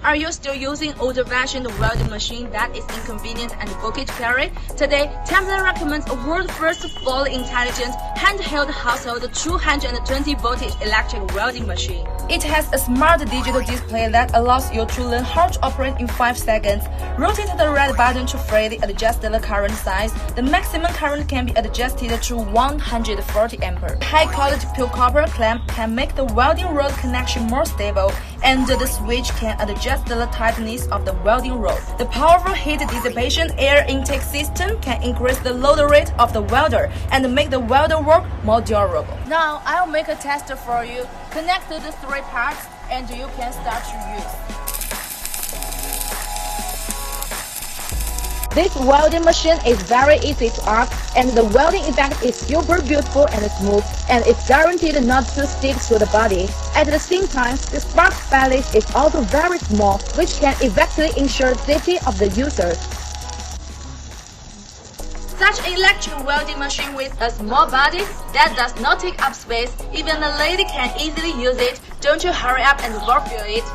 Are you still using old-fashioned welding machine that is inconvenient and bulky to carry? Today, Templar recommends a world-first fully intelligent, handheld household 220 voltage electric welding machine. It has a smart digital display that allows you to learn how to operate in 5 seconds. Rotate the red button to freely adjust the current size. The maximum current can be adjusted to 140 ampere. High-quality pure copper clamp can make the welding rod connection more stable, and the switch can adjust the tightness of the welding rod. The powerful heat dissipation air intake system can increase the load rate of the welder and make the welder work more durable. Now, I'll make a test for you. Connect the 3 parts and you can start to use. This welding machine is very easy to arc, and the welding effect is super beautiful and smooth, and it's guaranteed not to stick to the body. At the same time, the spark ballast is also very small, which can effectively ensure safety of the user. Such an electric welding machine with a small body that does not take up space, even a lady can easily use it. Don't you hurry up and work for it.